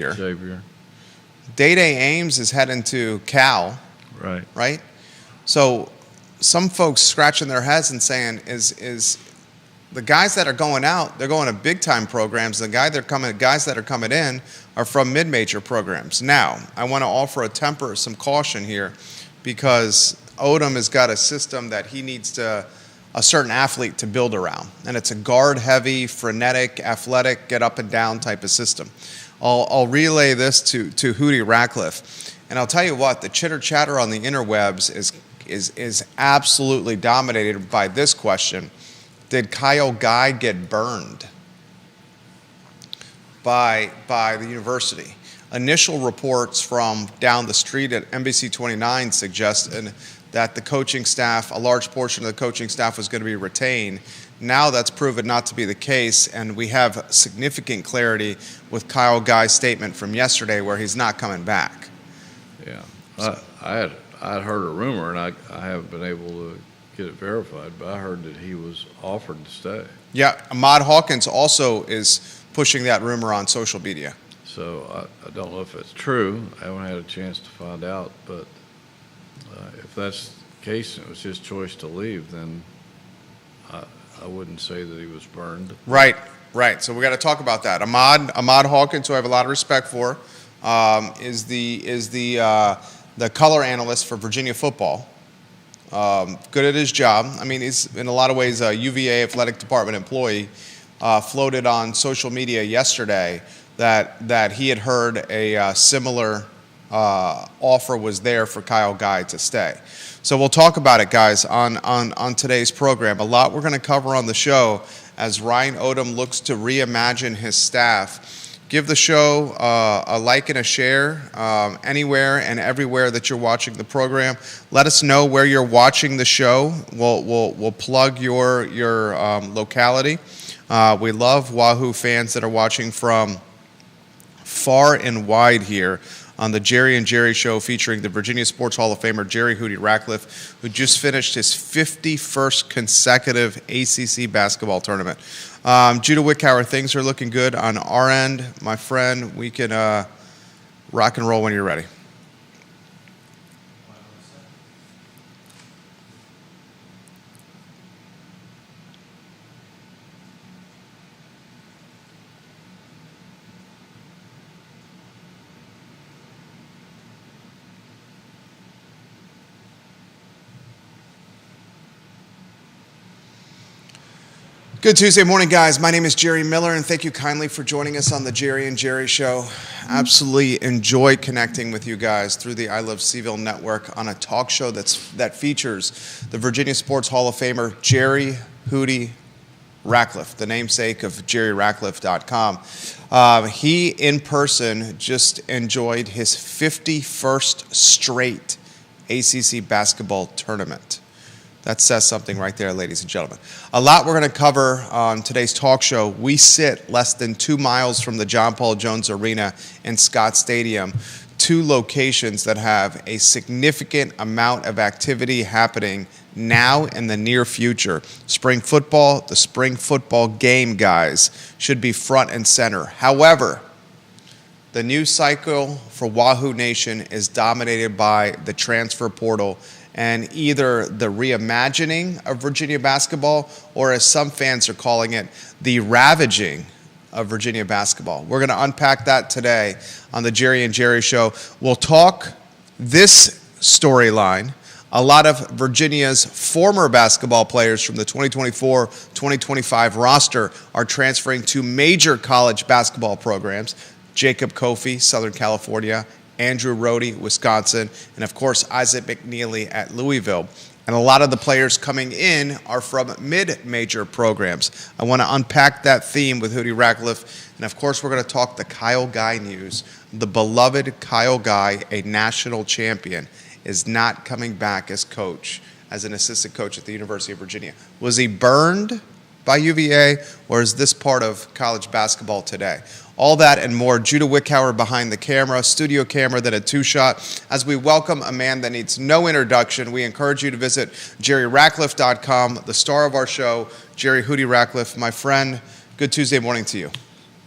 Xavier. Day-Day Ames is heading to Cal, right? So some folks scratching their heads and saying, is the guys that are going out, they're going to big-time programs. The guys that are coming in are from mid-major programs. Now, I want to offer some caution here, because Odom has got a system that he needs a certain athlete to build around, and it's a guard-heavy, frenetic, athletic, get up and down type of system. I'll relay this to Hootie Ratcliffe, and I'll tell you what, the chitter-chatter on the interwebs is absolutely dominated by this question: did Kyle Guy get burned by the university? Initial reports from down the street at NBC 29 suggested that the coaching staff, a large portion of the coaching staff, was going to be retained. Now that's proven not to be the case, and we have significant clarity with Kyle Guy's statement from yesterday where he's not coming back. Yeah, I had heard a rumor, and I haven't been able to get it verified, but I heard that he was offered to stay. Yeah, Ahmad Hawkins also is pushing that rumor on social media. So I don't know if it's true. I haven't had a chance to find out, but if that's the case and it was his choice to leave, then I wouldn't say that he was burned. Right. So we got to talk about that. Ahmad Hawkins, who I have a lot of respect for, is the color analyst for Virginia football. Good at his job. I mean, he's in a lot of ways a UVA athletic department employee. Floated on social media yesterday that he had heard a similar offer was there for Kyle Guy to stay. So we'll talk about it, guys, on today's program. A lot we're going to cover on the show as Ryan Odom looks to reimagine his staff. Give the show a like and a share anywhere and everywhere that you're watching the program. Let us know where you're watching the show. We'll plug your locality. We love Wahoo fans that are watching from far and wide here on the Jerry and Jerry Show, featuring the Virginia Sports Hall of Famer Jerry Hootie Ratcliffe, who just finished his 51st consecutive ACC basketball tournament. Judah Wickhauer, things are looking good on our end. My friend, we can rock and roll when you're ready. Good Tuesday morning, guys. My name is Jerry Miller, and thank you kindly for joining us on the Jerry and Jerry Show. Absolutely enjoy connecting with you guys through the I Love CVille network on a talk show that features the Virginia Sports Hall of Famer Jerry Hootie Ratcliffe, the namesake of JerryRatcliffe.com. He, in person, just enjoyed his 51st straight ACC basketball tournament. That says something right there, ladies and gentlemen. A lot we're going to cover on today's talk show. We sit less than 2 miles from the John Paul Jones Arena and Scott Stadium, two locations that have a significant amount of activity happening now and the near future. Spring football, the spring football game, guys, should be front and center. However, the news cycle for Wahoo Nation is dominated by the transfer portal and either the reimagining of Virginia basketball, or as some fans are calling it, the ravaging of Virginia basketball. We're going to unpack that today on the Jerry and Jerry Show. We'll talk this storyline. A lot of Virginia's former basketball players from the 2024-2025 roster are transferring to major college basketball programs. Jacob Kofi, Southern California, Andrew Rohde, Wisconsin, and of course Isaac McNeely at Louisville. And a lot of the players coming in are from mid-major programs. I want to unpack that theme with Hootie Ratcliffe. And of course, we're going to talk the Kyle Guy news. The beloved Kyle Guy, a national champion, is not coming back as coach, as an assistant coach at the University of Virginia. Was he burned by UVA, or is this part of college basketball today? All that and more. Judah Wickhauer behind the camera, studio camera that had two-shot. As we welcome a man that needs no introduction, we encourage you to visit JerryRatcliffe.com, the star of our show, Jerry Hootie Ratcliffe. My friend, good Tuesday morning to you.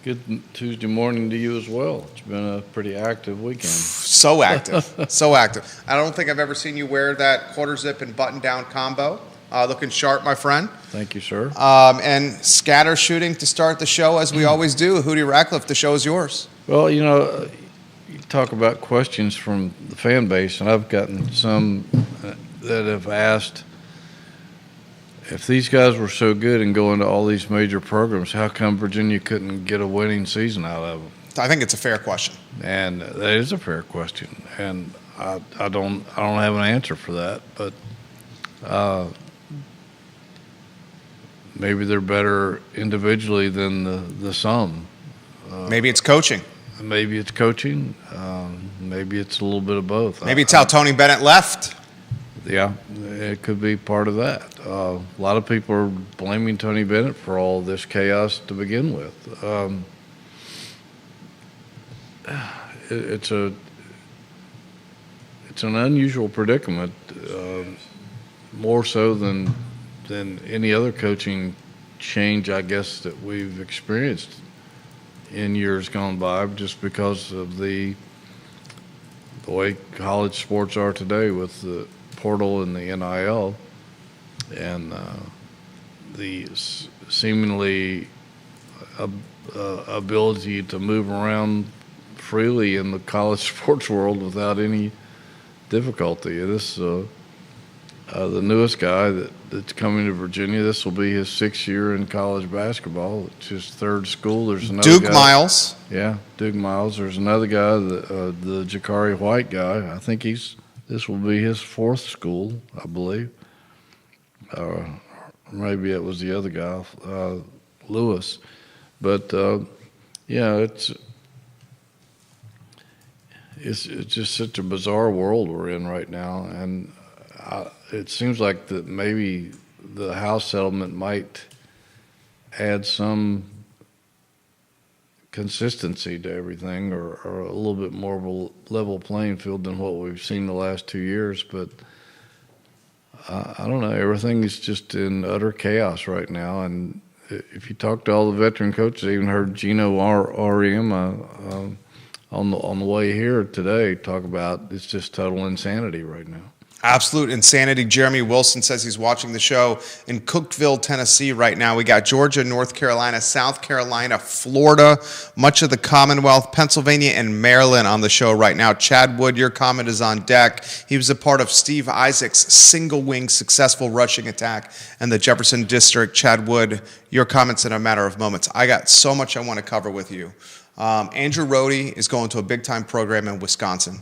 Good Tuesday morning to you as well. It's been a pretty active weekend. So active, so active. I don't think I've ever seen you wear that quarter zip and button down combo. Looking sharp, my friend. Thank you, sir. And scatter shooting to start the show, as we always do. Hootie Ratcliffe, the show is yours. Well, you talk about questions from the fan base, and I've gotten some that have asked, if these guys were so good and going to all these major programs, how come Virginia couldn't get a winning season out of them? I think it's a fair question. And that is a fair question, and I don't have an answer for that, but maybe they're better individually than the sum. Maybe it's coaching. Maybe it's coaching. Maybe it's a little bit of both. Maybe it's how Tony Bennett left. Yeah, it could be part of that. A lot of people are blaming Tony Bennett for all this chaos to begin with. It's an unusual predicament, more so than any other coaching change, I guess, that we've experienced in years gone by, just because of the way college sports are today with the portal and the NIL, and the seemingly ability to move around freely in the college sports world without any difficulty. This the newest guy that's coming to Virginia. This will be his 6th year in college basketball. It's his 3rd school. There's another Duke guy, Miles. Yeah, Duke Miles. There's another guy, the Jakari White guy. I think this will be his 4th school, I believe. Maybe it was the other guy, Lewis. But it's just such a bizarre world we're in right now, and it seems like that maybe the House settlement might add some consistency to everything, or a little bit more of a level playing field than what we've seen the last 2 years. But I don't know. Everything is just in utter chaos right now. And if you talk to all the veteran coaches, I even heard Gino Auriemma on the way here today talk about it's just total insanity right now. Absolute insanity. Jeremy Wilson says he's watching the show in Cookeville, Tennessee right now. We got Georgia, North Carolina, South Carolina, Florida, much of the Commonwealth, Pennsylvania, and Maryland on the show right now. Chad Wood, your comment is on deck. He was a part of Steve Isaac's single-wing successful rushing attack in the Jefferson District. Chad Wood, your comments in a matter of moments. I got so much I want to cover with you. Andrew Rohde is going to a big-time program in Wisconsin.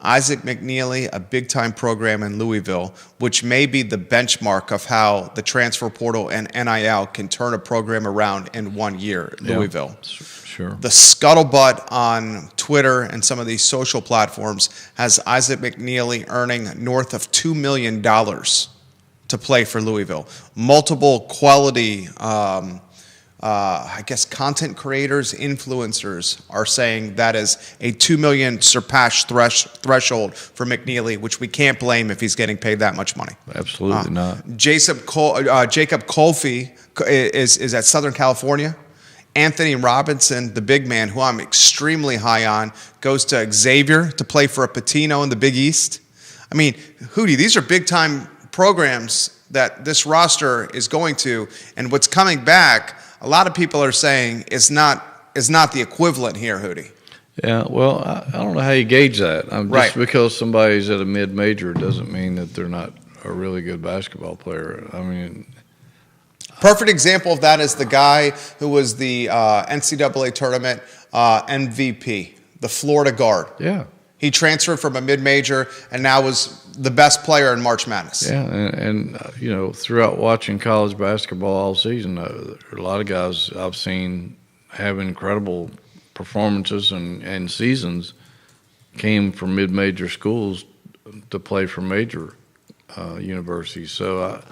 Isaac McNeely, a big-time program in Louisville, which may be the benchmark of how the transfer portal and NIL can turn a program around in 1 year, Louisville. Sure. The scuttlebutt on Twitter and some of these social platforms has Isaac McNeely earning north of $2 million to play for Louisville. Multiple quality content creators, influencers are saying that is a 2 million surpassed threshold for McNeely, which we can't blame if he's getting paid that much money. Absolutely not. Jacob Colfie is at Southern California. Anthony Robinson, the big man, who I'm extremely high on, goes to Xavier to play for a Patino in the Big East. I mean, Hootie, these are big-time programs that this roster is going to, and what's coming back, a lot of people are saying is not the equivalent here, Hootie. Yeah, well, I don't know how you gauge that. Right. Just because somebody's at a mid-major doesn't mean that they're not a really good basketball player. I mean, perfect example of that is the guy who was the NCAA tournament MVP, the Florida guard. Yeah. He transferred from a mid-major and now was the best player in March Madness. Yeah, and throughout watching college basketball all season, there are a lot of guys I've seen have incredible performances and seasons came from mid-major schools to play for major universities. So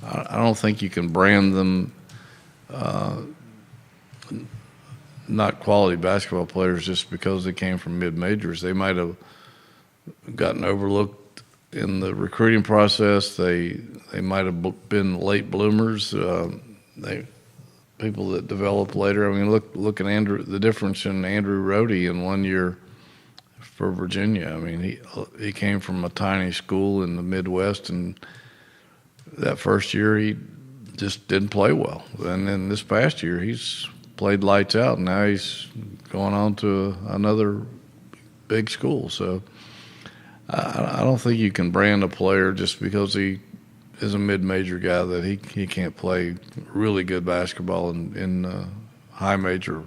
I don't think you can brand them not quality basketball players just because they came from mid-majors. They might have gotten overlooked in the recruiting process. They might have been late bloomers. They people that develop later. I mean, look at the difference in Andrew Rohde in 1 year for Virginia. I mean, he came from a tiny school in the Midwest, and that first year he just didn't play well. And then this past year he's played lights out, and now he's going on to another big school. So I don't think you can brand a player just because he is a mid-major guy that he can't play really good basketball in high major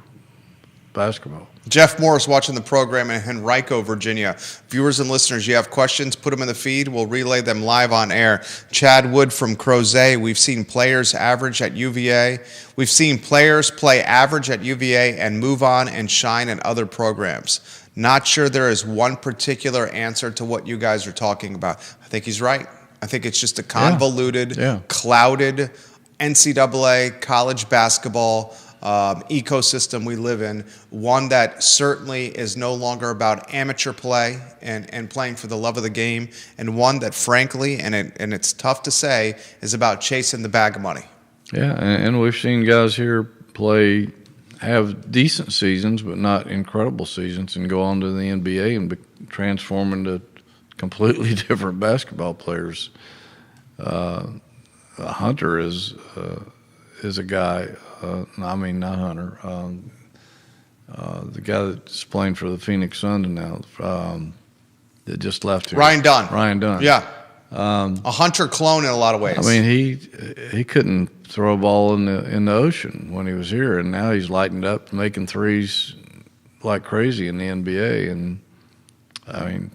basketball. Jeff Morris watching the program in Henrico, Virginia. Viewers and listeners, you have questions, put them in the feed. We'll relay them live on air. Chad Wood from Crozet. We've seen players average at UVA. We've seen players play average at UVA and move on and shine in other programs. Not sure there is one particular answer to what you guys are talking about. I think he's right. I think it's just a convoluted, clouded NCAA college basketball ecosystem we live in, one that certainly is no longer about amateur play and playing for the love of the game, and one that frankly, and it's tough to say, is about chasing the bag of money. Yeah, and we've seen guys here have decent seasons, but not incredible seasons, and go on to the NBA and transform into completely different basketball players. Hunter is a guy. I mean, not Hunter. The guy that's playing for the Phoenix Suns now, that just left here. Ryan Dunn. Ryan Dunn. Yeah. A Hunter clone in a lot of ways. I mean, he couldn't throw a ball in the ocean when he was here, and now he's lightened up, making threes like crazy in the NBA. And I mean,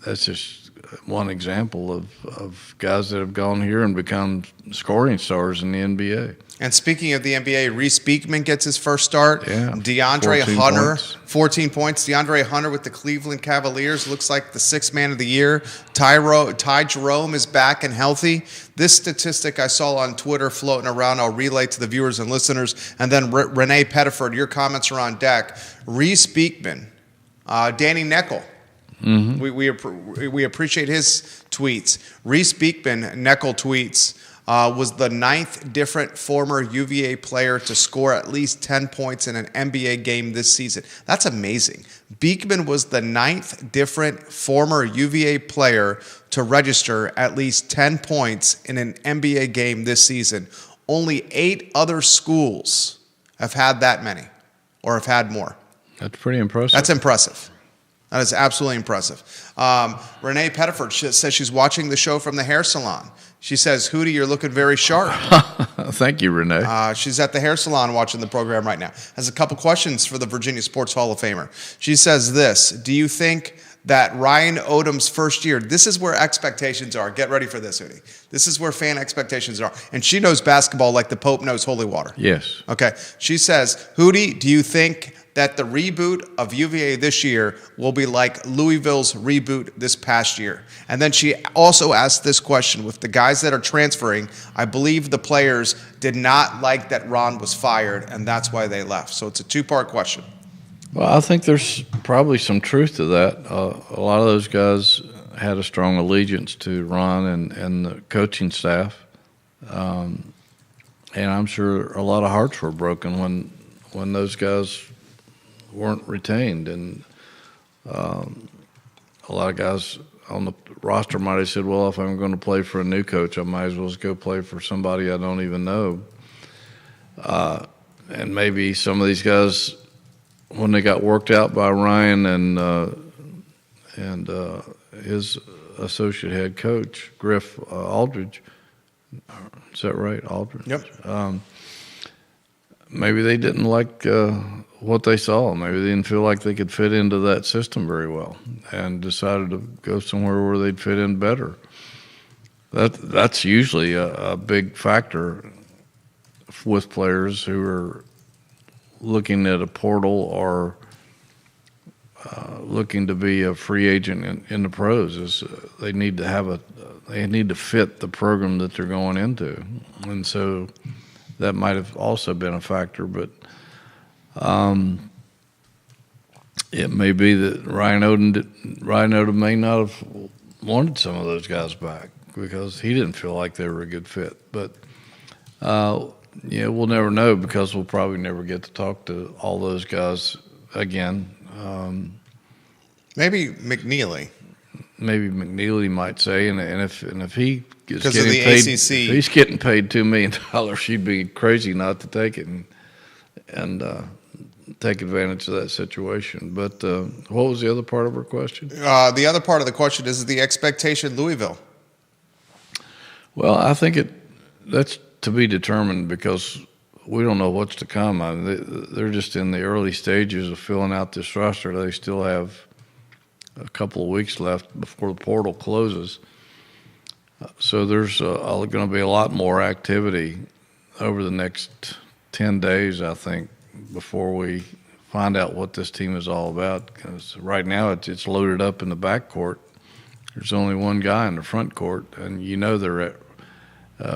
that's just one example of guys that have gone here and become scoring stars in the NBA. And speaking of the NBA, Reese Beekman gets his first start. Yeah, DeAndre Hunter, 14 points. DeAndre Hunter with the Cleveland Cavaliers looks like the sixth man of the year. Ty Jerome is back and healthy. This statistic I saw on Twitter floating around, I'll relay to the viewers and listeners. And then Renee Pettiford, your comments are on deck. Reese Beekman, Danny Neckel. Mm-hmm. We appreciate his tweets. Reese Beekman, Neckel tweets, was the 9th different former UVA player to score at least 10 points in an NBA game this season. That's amazing. Beekman was the 9th different former UVA player to register at least 10 points in an NBA game this season. Only 8 other schools have had that many or have had more. That's pretty impressive. That's impressive. That is absolutely impressive. Renee Pettiford says she's watching the show from the hair salon. She says, Hootie, you're looking very sharp. Thank you, Renee. She's at the hair salon watching the program right now. Has a couple questions for the Virginia Sports Hall of Famer. She says this: do you think that Ryan Odom's first year, this is where expectations are. Get ready for this, Hootie. This is where fan expectations are. And she knows basketball like the Pope knows holy water. Yes. Okay. She says, Hootie, do you think that the reboot of UVA this year will be like Louisville's reboot this past year? And then she also asked this question: with the guys that are transferring, I believe the players did not like that Ron was fired, and that's why they left. So it's a two-part question. Well, I think there's probably some truth to that. A lot of those guys had a strong allegiance to Ron and the coaching staff. And I'm sure a lot of hearts were broken when those guys weren't retained, and a lot of guys on the roster might have said, well, if I'm going to play for a new coach, I might as well just go play for somebody I don't even know. And maybe some of these guys, when they got worked out by Ryan and his associate head coach, Griff Aldridge, is that right, Aldridge? Yep. Maybe they didn't like what they saw. Maybe they didn't feel like they could fit into that system very well, and decided to go somewhere where they'd fit in better. That's usually a big factor with players who are looking at a portal or looking to be a free agent in the pros. Is they need to fit the program that they're going into, and so that might have also been a factor. But it may be that Ryan Odom may not have wanted some of those guys back because he didn't feel like they were a good fit. But Yeah, we'll never know because we'll probably never get to talk to all those guys again. Maybe McNeely. Maybe McNeely might say, and if he is 'Cause of getting the paid, ACC. if he's getting paid $2 million, she'd be crazy not to take it and take advantage of that situation. But what was the other part of her question? The other part of the question is the expectation Louisville. Well, I think that's to be determined because we don't know what's to come. I mean, they're just in the early stages of filling out this roster. They still have a couple of weeks left before the portal closes. So there's going to be a lot more activity over the next 10 days, I think, before we find out what this team is all about. Because right now it's loaded up in the backcourt. There's only one guy in the front court, and they're at,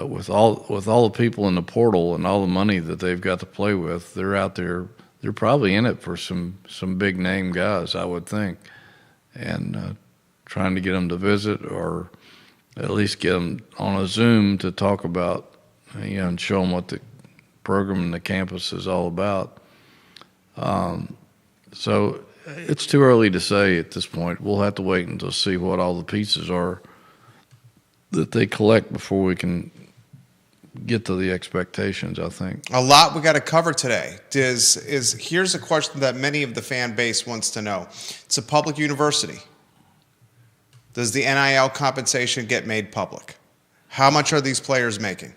with all the people in the portal and all the money that they've got to play with. They're out there. They're probably in it for some big name guys, I would think, and trying to get them to visit or at least get them on a Zoom to talk about, and show them what the program and the campus is all about. So it's too early to say at this point. We'll have to wait until see what all the pieces are that they collect before we can get to the expectations, I think. A lot we got to cover today. Here's a question that many of the fan base wants to know. It's a public university. Does the NIL compensation get made public? How much are these players making?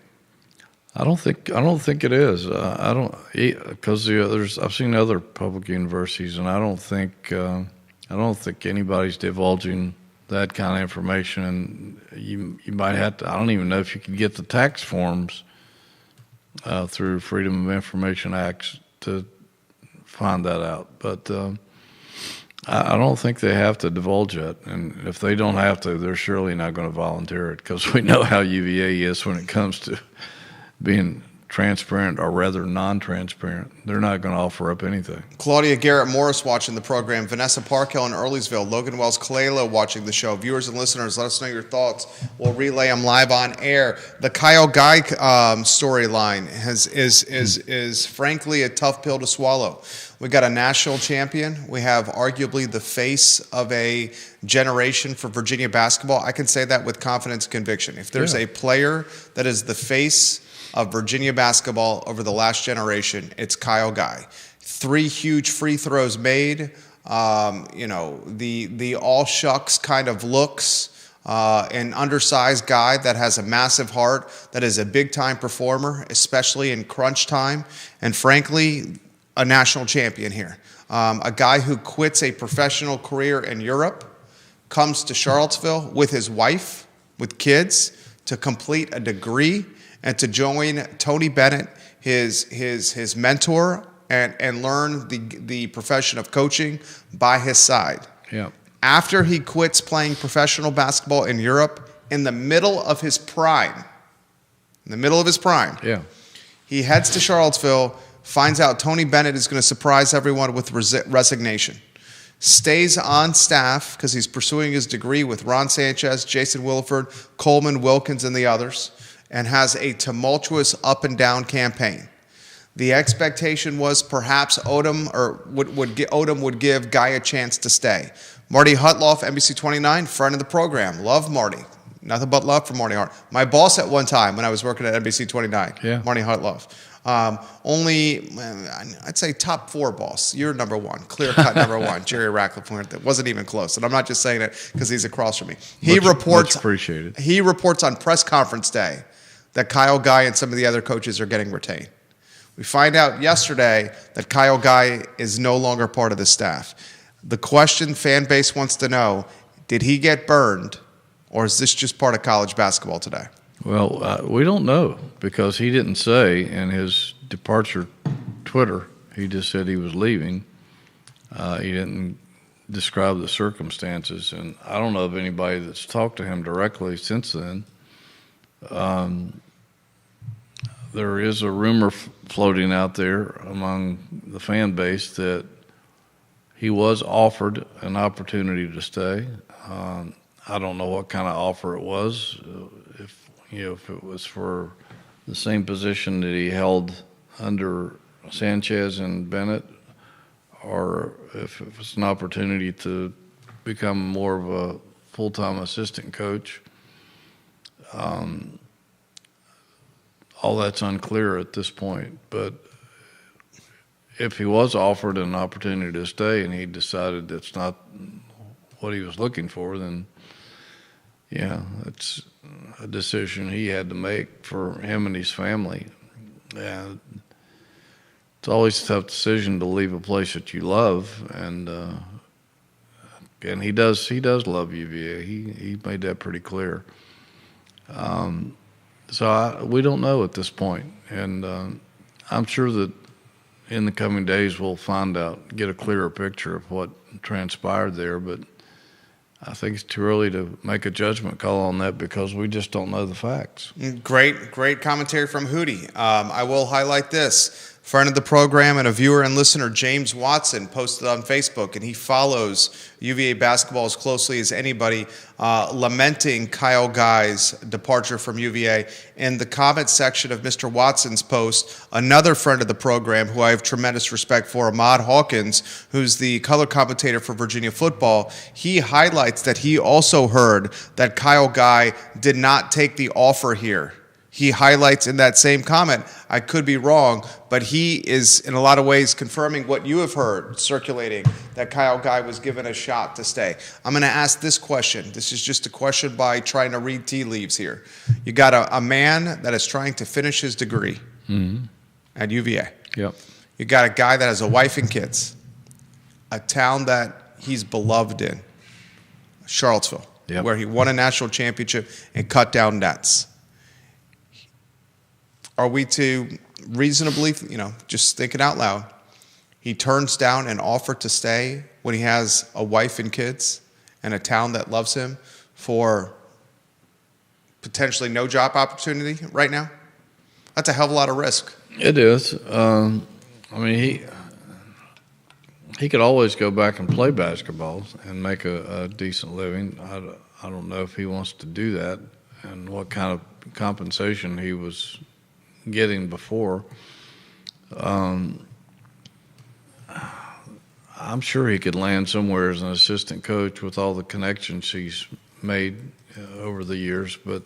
I don't think it is. I don't, because I've seen other public universities, and I don't think anybody's divulging that kind of information. And you might have to. I don't even know if you could get the tax forms through Freedom of Information Acts to find that out. But I don't think they have to divulge it. And if they don't have to, they're surely not going to volunteer it because we know how UVA is when it comes to being transparent, or rather non-transparent. They're not going to offer up anything. Claudia Garrett Morris watching the program. Vanessa Parkhill in Earlysville. Logan Wells Kalelo watching the show. Viewers and listeners, let us know your thoughts. We'll relay them live on air. The Kyle Guy storyline is frankly a tough pill to swallow. We got a national champion. We have arguably the face of a generation for Virginia basketball. I can say that with confidence and conviction. If there's a player that is the face of Virginia basketball over the last generation, it's Kyle Guy. 3 huge free throws made. The all shucks kind of looks. An undersized guy that has a massive heart, that is a big time performer, especially in crunch time, and frankly, a national champion here. A guy who quits a professional career in Europe, comes to Charlottesville with his wife, with kids, to complete a degree and to join Tony Bennett, his mentor, and learn the profession of coaching by his side. Yeah. After he quits playing professional basketball in Europe, in the middle of his prime, Yeah. he heads to Charlottesville, finds out Tony Bennett is going to surprise everyone with resignation. Stays on staff because he's pursuing his degree with Ron Sanchez, Jason Williford, Coleman, Wilkins, and the others, and has a tumultuous up and down campaign. The expectation was perhaps Odom would give Guy a chance to stay. Marty Hutloff, NBC 29, friend of the program. Love Marty. Nothing but love for Marty Hart. My boss at one time when I was working at NBC 29, Marty Hutloff. Only, I'd say top 4 boss. You're number 1, clear cut number 1. Jerry Ratcliffe, that wasn't even close. And I'm not just saying it because he's across from me. Much appreciated. He reports on press conference day that Kyle Guy and some of the other coaches are getting retained. We find out yesterday that Kyle Guy is no longer part of the staff. The question fan base wants to know, did he get burned, or is this just part of college basketball today? Well, we don't know because he didn't say in his departure Twitter. He just said he was leaving. He didn't describe the circumstances, and I don't know of anybody that's talked to him directly since then. There is a rumor floating out there among the fan base that he was offered an opportunity to stay. I don't know what kind of offer it was. If it was for the same position that he held under Sanchez and Bennett, or if it's an opportunity to become more of a full-time assistant coach. All that's unclear at this point, but if he was offered an opportunity to stay and he decided that's not what he was looking for, then yeah, it's a decision he had to make for him and his family. And it's always a tough decision to leave a place that you love, and he does love UVA. He made that pretty clear. We don't know at this point, and I'm sure that in the coming days we'll find out, get a clearer picture of what transpired there. But I think it's too early to make a judgment call on that because we just don't know the facts. Great commentary from Hootie. I will highlight this. Friend of the program and a viewer and listener, James Watson, posted on Facebook, and he follows UVA basketball as closely as anybody, lamenting Kyle Guy's departure from UVA. In the comment section of Mr. Watson's post, another friend of the program who I have tremendous respect for, Ahmad Hawkins, who's the color commentator for Virginia football, he highlights that he also heard that Kyle Guy did not take the offer here. He highlights in that same comment, I could be wrong, but he is in a lot of ways confirming what you have heard circulating, that Kyle Guy was given a shot to stay. I'm going to ask this question. This is just a question by trying to read tea leaves here. You got a man that is trying to finish his degree at UVA. Yep. You got a guy that has a wife and kids, a town that he's beloved in, Charlottesville, where he won a national championship and cut down nets. Are we to reasonably, just thinking out loud, he turns down an offer to stay when he has a wife and kids and a town that loves him for potentially no job opportunity right now? That's a hell of a lot of risk. It is. He could always go back and play basketball and make a decent living. I don't know if he wants to do that and what kind of compensation he was getting before. I'm sure he could land somewhere as an assistant coach with all the connections he's made over the years. But,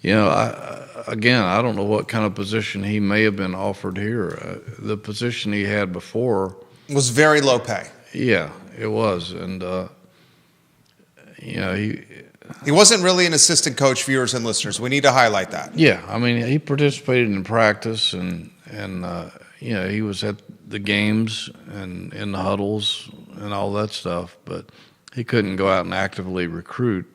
I don't know what kind of position he may have been offered here. The position he had before was very low pay. Yeah, it was. And, he wasn't really an assistant coach, viewers and listeners. We need to highlight that. Yeah, he participated in practice and he was at the games and in the huddles and all that stuff, but he couldn't go out and actively recruit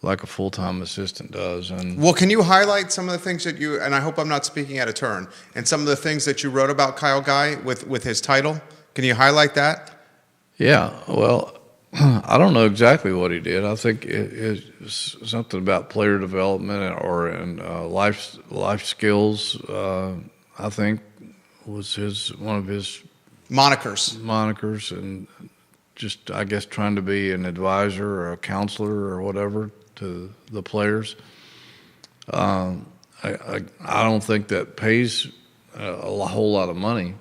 like a full-time assistant does. And well, can you highlight some of the things that you, and I hope I'm not speaking out of turn, and some of the things that you wrote about Kyle Guy with his title? Can you highlight that? Yeah, well, I don't know exactly what he did. I think it's something about player development or life skills. I think was one of his monikers, and just I guess trying to be an advisor or a counselor or whatever to the players. I don't think that pays a whole lot of money.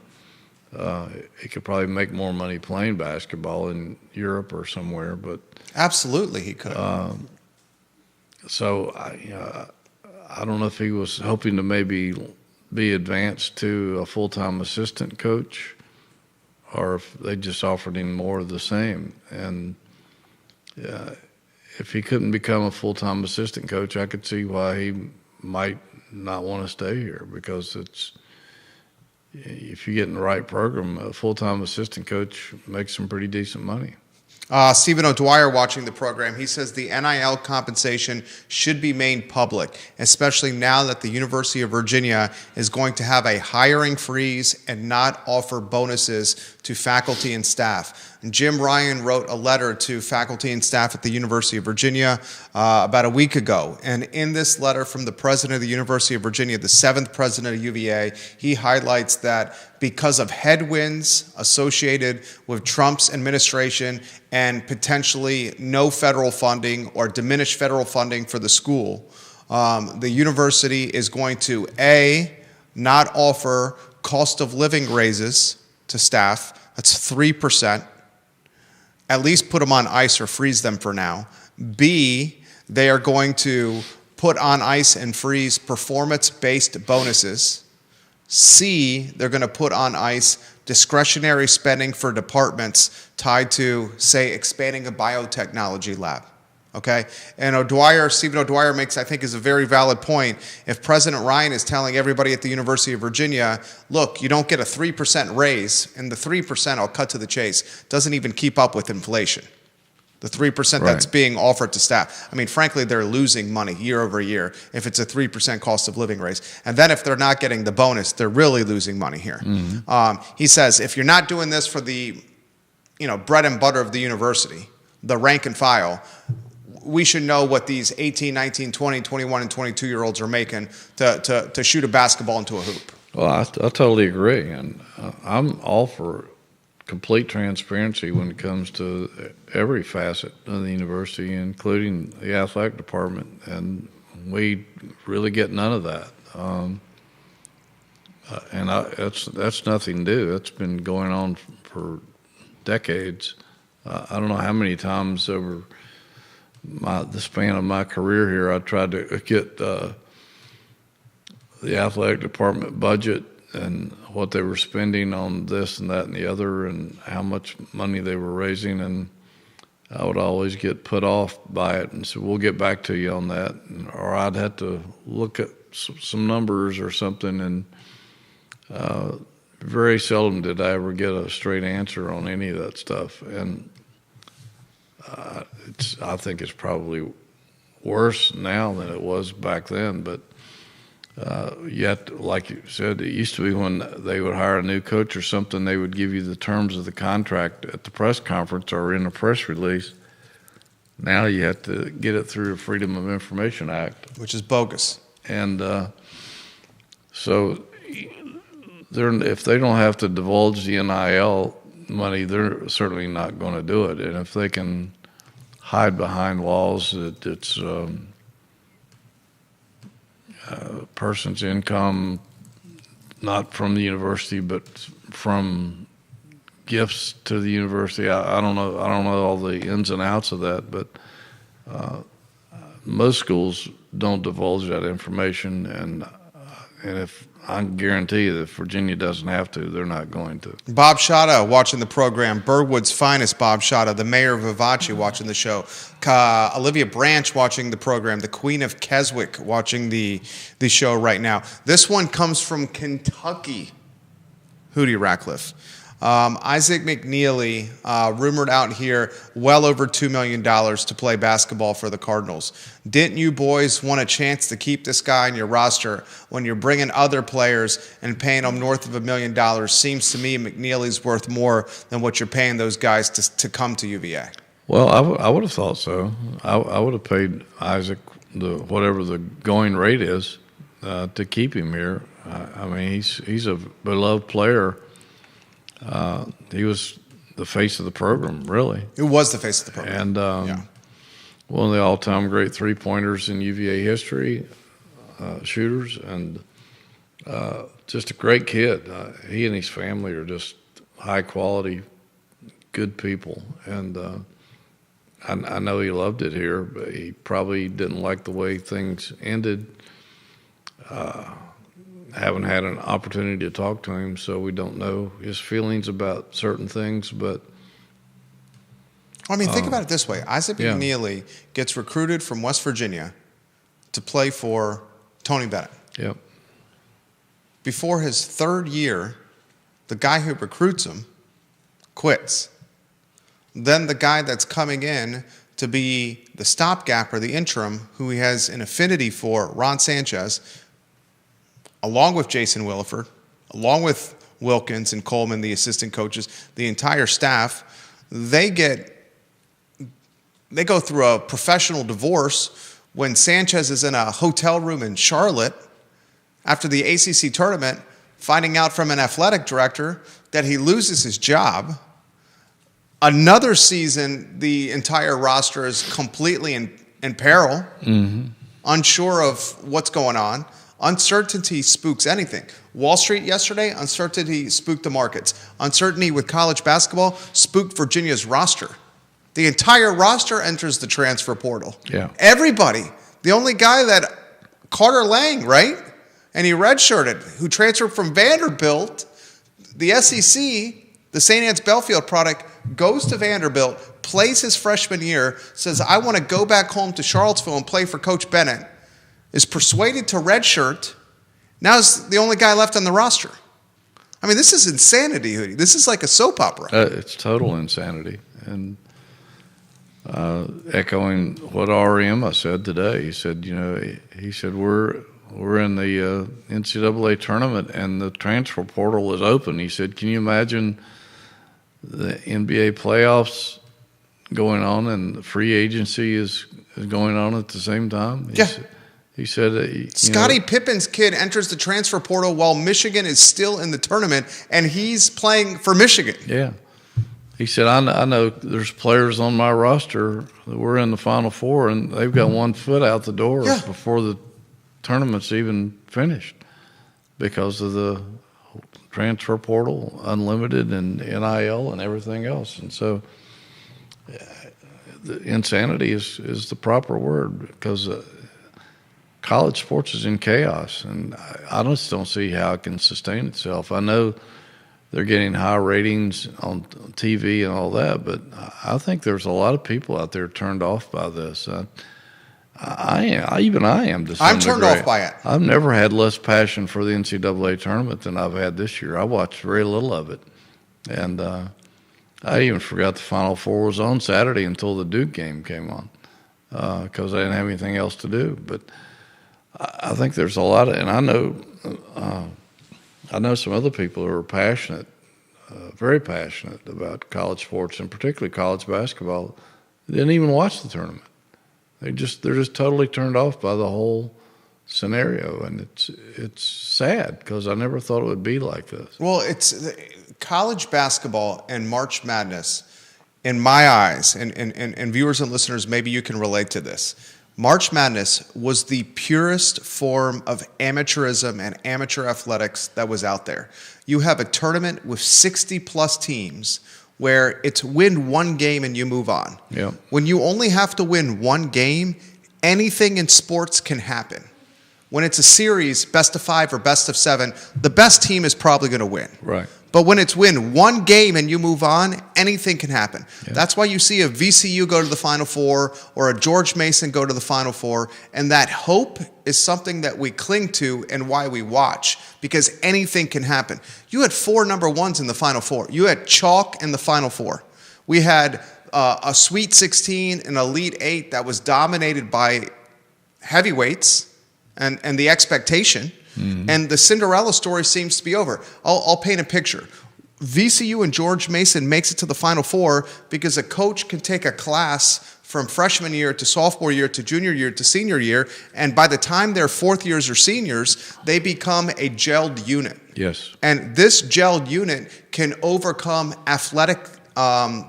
He could probably make more money playing basketball in Europe or somewhere, but absolutely he could. So I don't know if he was hoping to maybe be advanced to a full-time assistant coach, or if they just offered him more of the same. And if he couldn't become a full-time assistant coach, I could see why he might not want to stay here, because if you get in the right program, a full-time assistant coach makes some pretty decent money. Stephen O'Dwyer watching the program, he says the NIL compensation should be made public, especially now that the University of Virginia is going to have a hiring freeze and not offer bonuses to faculty and staff. Jim Ryan wrote a letter to faculty and staff at the University of Virginia about a week ago. And in this letter from the president of the University of Virginia, the 7th president of UVA, he highlights that because of headwinds associated with Trump's administration and potentially no federal funding or diminished federal funding for the school, The university is going to, A, not offer cost of living raises to staff. That's 3%. At least put them on ice or freeze them for now. B, they are going to put on ice and freeze performance-based bonuses. C, they're going to put on ice discretionary spending for departments tied to, say, expanding a biotechnology lab. Okay? And Stephen O'Dwyer makes, I think, is a very valid point. If President Ryan is telling everybody at the University of Virginia, look, you don't get a 3% raise, and the 3%, I'll cut to the chase, doesn't even keep up with inflation. The 3% that's being offered to staff. I mean, frankly, they're losing money year over year if it's a 3% cost of living raise. And then if they're not getting the bonus, they're really losing money here. He says, if you're not doing this for the bread and butter of the university, the rank and file, we should know what these 18, 19, 20, 21, and 22-year-olds are making to shoot a basketball into a hoop. Well, I totally agree. And I'm all for complete transparency when it comes to every facet of the university, including the athletic department. And we really get none of that. That's nothing new. It's been going on for decades. I don't know how many times over the span of my career here I tried to get the athletic department budget and what they were spending on this and that and the other and how much money they were raising, and I would always get put off by it and say, we'll get back to you on that. Or I'd have to look at some numbers or something, and very seldom did I ever get a straight answer on any of that stuff. And I think it's probably worse now than it was back then, but yet, like you said, it used to be when they would hire a new coach or something, they would give you the terms of the contract at the press conference or in a press release. Now you have to get it through the Freedom of Information Act. Which is bogus. And so if they don't have to divulge the NIL money, they're certainly not going to do it. And if they can hide behind laws that it's person's income, not from the university, but from gifts to the university. I don't know all the ins and outs of that, but most schools don't divulge that information, and if I guarantee you that if Virginia doesn't have to, they're not going to. Bob Shada watching the program. Birdwood's finest, Bob Shada. The mayor of Vivace watching the show. Olivia Branch watching the program. The Queen of Keswick watching the show right now. This one comes from Kentucky. Hootie Ratcliffe. Isaac McNeely, rumored out here, well over $2 million to play basketball for the Cardinals. Didn't you boys want a chance to keep this guy on your roster when you're bringing other players and paying them north of $1 million? Seems to me McNeely's worth more than what you're paying those guys to come to UVA. Well, I would have thought so. I would have paid Isaac whatever the going rate is to keep him here. I mean, he's a beloved player. He was the face of the program, really. He was the face of the program. And one of the all-time great three-pointers in UVA history, shooters, and just a great kid. He and his family are just high-quality, good people. And I know he loved it here, but he probably didn't like the way things ended. Haven't had an opportunity to talk to him, so we don't know his feelings about certain things. But I mean, think about it this way. Isaac McNeely gets recruited from West Virginia to play for Tony Bennett. Yep. Before his third year, the guy who recruits him quits. Then the guy that's coming in to be the stopgap or the interim, who he has an affinity for, Ron Sanchez, along with Jason Williford, along with Wilkins and Coleman, the assistant coaches, the entire staff, they go through a professional divorce when Sanchez is in a hotel room in Charlotte after the ACC tournament, finding out from an athletic director that he loses his job. Another season, the entire roster is completely in peril. Mm-hmm. unsure of what's going on. Uncertainty spooks anything. Wall Street yesterday, uncertainty spooked the markets. Uncertainty with college basketball spooked Virginia's roster. The entire roster enters the transfer portal. Yeah. Everybody. The only guy that Carter Lang, right? And he redshirted, who transferred from Vanderbilt. The SEC, the St. Anne's Belfield product, goes to Vanderbilt, plays his freshman year, says, I want to go back home to Charlottesville and play for Coach Bennett, is persuaded to redshirt, now is the only guy left on the roster. I mean, this is insanity, Hootie. This is like a soap opera. It's total insanity. And echoing what RM said today, he said, we're in the NCAA tournament and the transfer portal is open. He said, can you imagine the NBA playoffs going on and the free agency is going on at the same time? He said Scottie Pippen's kid enters the transfer portal while Michigan is still in the tournament, and he's playing for Michigan. Yeah. He said, I know there's players on my roster that were in the Final Four, and they've got 1 foot out the door before the tournament's even finished because of the transfer portal, unlimited, and NIL and everything else. And so the insanity is the proper word because college sports is in chaos, and I just don't see how it can sustain itself. I know they're getting high ratings on TV and all that, but I think there's a lot of people out there turned off by this. I am. To some I'm turned degree. off by it. I've never had less passion for the NCAA tournament than I've had this year. I watched very little of it, and I even forgot the Final Four was on Saturday until the Duke game came on because I didn't have anything else to do. But I think there's a lot of, and I know some other people who are passionate, very passionate about college sports and particularly college basketball. They didn't even watch the tournament. They're just totally turned off by the whole scenario, and it's sad because I never thought it would be like this. Well, it's college basketball and March Madness, in my eyes, and viewers and listeners, maybe you can relate to this. March Madness was the purest form of amateurism and amateur athletics that was out there. You have a tournament with 60-plus teams where it's win one game and you move on. Yeah. When you only have to win one game, anything in sports can happen. When it's a series, best of 5 or best of 7, the best team is probably going to win. Right. But when it's win one game and you move on, anything can happen. Yeah. That's why you see a VCU go to the Final Four or a George Mason go to the Final Four. And that hope is something that we cling to and why we watch, because anything can happen. You had 4 number ones in the Final Four. You had chalk in the Final Four. We had a Sweet 16, an Elite 8 that was dominated by heavyweights and the expectation. Mm-hmm. And the Cinderella story seems to be over. I'll paint a picture. VCU and George Mason makes it to the Final Four because a coach can take a class from freshman year to sophomore year to junior year to senior year, and by the time they're fourth years or seniors, they become a gelled unit. Yes. And this gelled unit can overcome athletic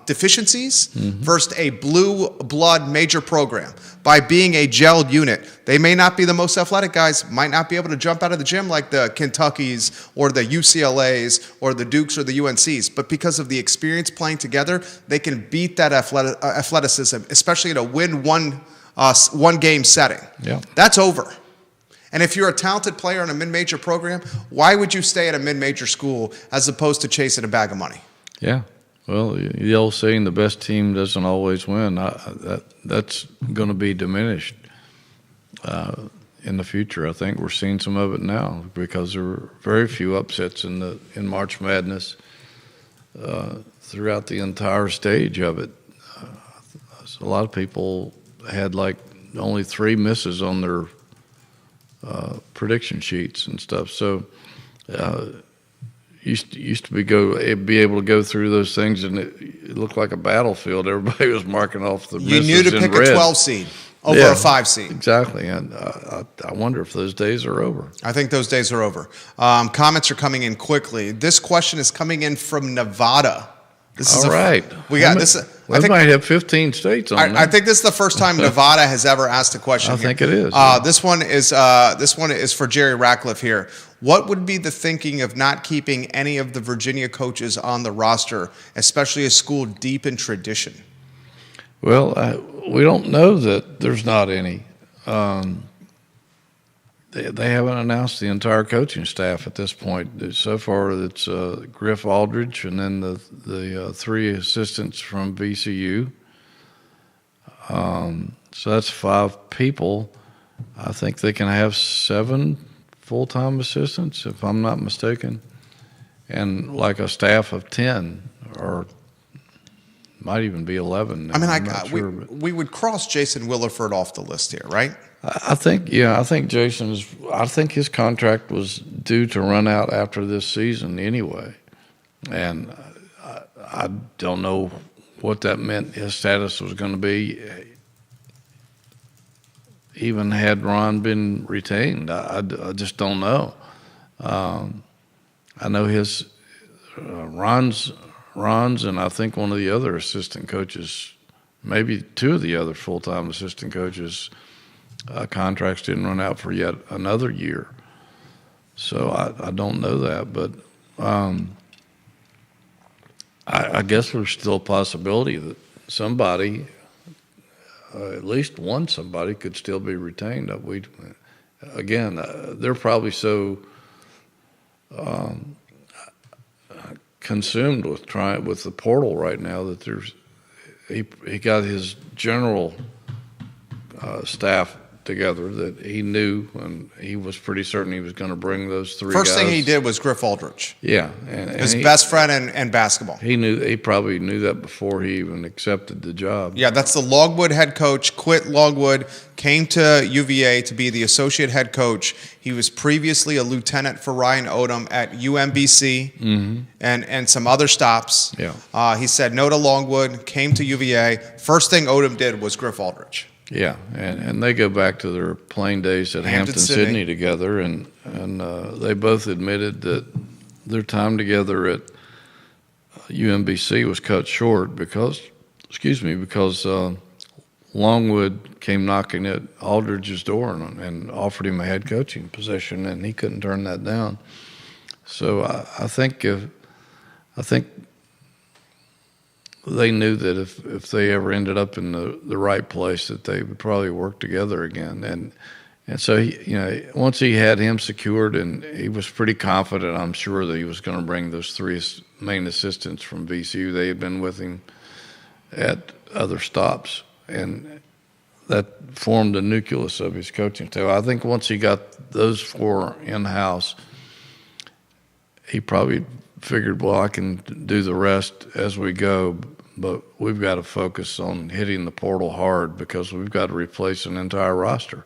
deficiencies versus a blue blood major program by being a gelled unit. They may not be the most athletic guys, might not be able to jump out of the gym like the Kentuckys or the UCLAs or the Dukes or the UNCs, but because of the experience playing together, they can beat that athleticism, especially in a win one game setting. Yeah. That's over. And if you're a talented player in a mid-major program, why would you stay at a mid-major school as opposed to chasing a bag of money? Yeah. Well, the old saying, the best team doesn't always win, that's going to be diminished in the future. I think we're seeing some of it now because there were very few upsets in March Madness throughout the entire stage of it. A lot of people had like only 3 misses on their prediction sheets and stuff. So used to be able to go through those things, and it looked like a battlefield. Everybody was marking off the misses You knew to pick in red. a 12 seed over a 5 seed. Exactly, and I wonder if those days are over. I think those days are over. Comments are coming in quickly. This question is coming in from Nevada. This is All right. We got this. We might have 15 states on I think this is the first time Nevada has ever asked a question. I think it is. This one is for Jerry Ratcliffe here. What would be the thinking of not keeping any of the Virginia coaches on the roster, especially a school deep in tradition? Well, we don't know that there's not any. They haven't announced the entire coaching staff at this point. So far, it's Griff Aldridge and then the three assistants from VCU. So that's 5 people. I think they can have 7 full-time assistants, if I'm not mistaken, and like a staff of 10 or might even be 11. Now. I mean, I'm not sure, we would cross Jason Williford off the list here, right? I think his contract was due to run out after this season anyway. And I don't know what that meant his status was going to be, even had Ron been retained. I just don't know. I know his Ron's and I think one of the other assistant coaches, maybe 2 of the other full-time assistant coaches, contracts didn't run out for yet another year. So I don't know that, but I guess there's still a possibility that somebody, at least one somebody, could still be retained. They're probably so consumed with the portal right now that he got his general staff together that he knew, and he was pretty certain he was going to bring those 3 First guys. thing he did was Griff Aldridge. Yeah. His best friend in basketball. He probably knew that before he even accepted the job. Yeah, that's the Logwood head coach, quit Logwood, came to UVA to be the associate head coach. He was previously a lieutenant for Ryan Odom at UMBC and some other stops. Yeah. He said no to Longwood, came to UVA. First thing Odom did was Griff Aldridge. Yeah, and they go back to their playing days at Hampton-Sydney together, and they both admitted that their time together at UMBC was cut short because Longwood came knocking at Aldridge's door and offered him a head coaching position, and he couldn't turn that down. So I think they knew that if they ever ended up in the right place, that they would probably work together again. And so once he had him secured, and he was pretty confident, I'm sure, that he was going to bring those 3 main assistants from VCU. They had been with him at other stops, and that formed the nucleus of his coaching staff. I think once he got those 4 in-house, he probably figured, well, I can do the rest as we go, but we've got to focus on hitting the portal hard because we've got to replace an entire roster.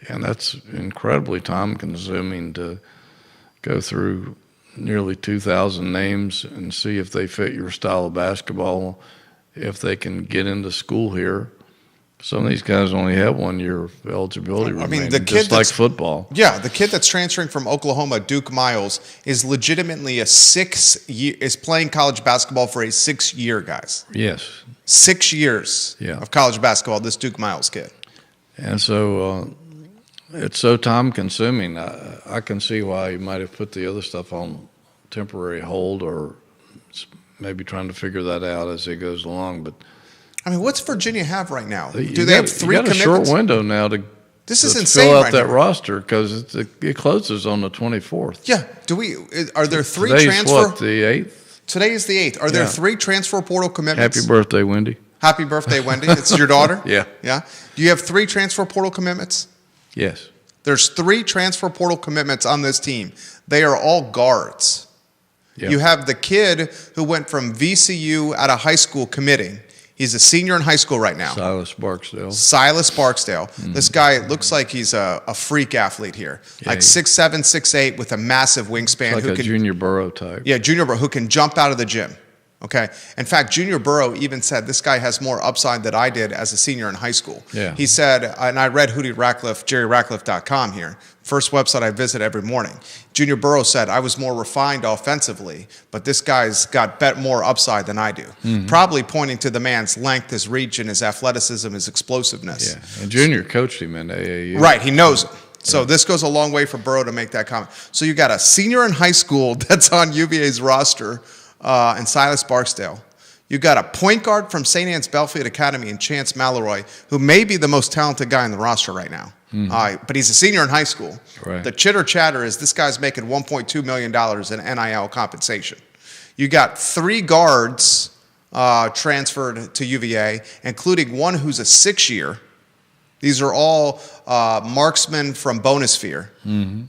And that's incredibly time-consuming to go through nearly 2,000 names and see if they fit your style of basketball, if they can get into school here. Some of these guys only have 1 year of eligibility remaining, just like football. Yeah, the kid that's transferring from Oklahoma, Duke Miles, is legitimately is playing college basketball for a 6-year, guys. Yes. 6 years of college basketball, this Duke Miles kid. And so it's so time-consuming. I can see why he might have put the other stuff on temporary hold, or maybe trying to figure that out as he goes along, but I mean, what's Virginia have right now? Do they have 3 commitments? You got a short window now to fill out that roster because it closes on the 24th. Yeah. Are there 3 Today's transfer? What, the 8th? Today is the 8th. Are there 3 transfer portal commitments? Happy birthday, Wendy. Happy birthday, Wendy. It's your daughter? Yeah. Yeah. Do you have 3 transfer portal commitments? Yes. There's 3 transfer portal commitments on this team. They are all guards. Yep. You have the kid who went from VCU out of high school committing. He's a senior in high school right now. Silas Barksdale. Mm-hmm. This guy looks like he's a freak athlete here. Yeah, like 6'7", 6'8", with a massive wingspan. Like a Junior Burrow type. Yeah, Junior Burrow, who can jump out of the gym. Okay. In fact, Junior Burrow even said this guy has more upside than I did as a senior in high school. Yeah. He said, and I read JerryRatcliffe.com here, first website I visit every morning. Junior Burrow said, I was more refined offensively, but this guy's got more upside than I do. Mm-hmm. Probably pointing to the man's length, his reach, and his athleticism, his explosiveness. Yeah, and Junior coached him in AAU. Right, he knows him. So this goes a long way for Burrow to make that comment. So you got a senior in high school that's on UVA's roster, and Silas Barksdale. You got a point guard from St. Anne's Belfield Academy and Chance Mallory, who may be the most talented guy in the roster right now. But he's a senior in high school. Right. The chitter chatter is this guy's making $1.2 million in NIL compensation. You got 3 guards transferred to UVA, including one who's a 6-year. These are all marksmen from Bonosphere. Mm-hmm.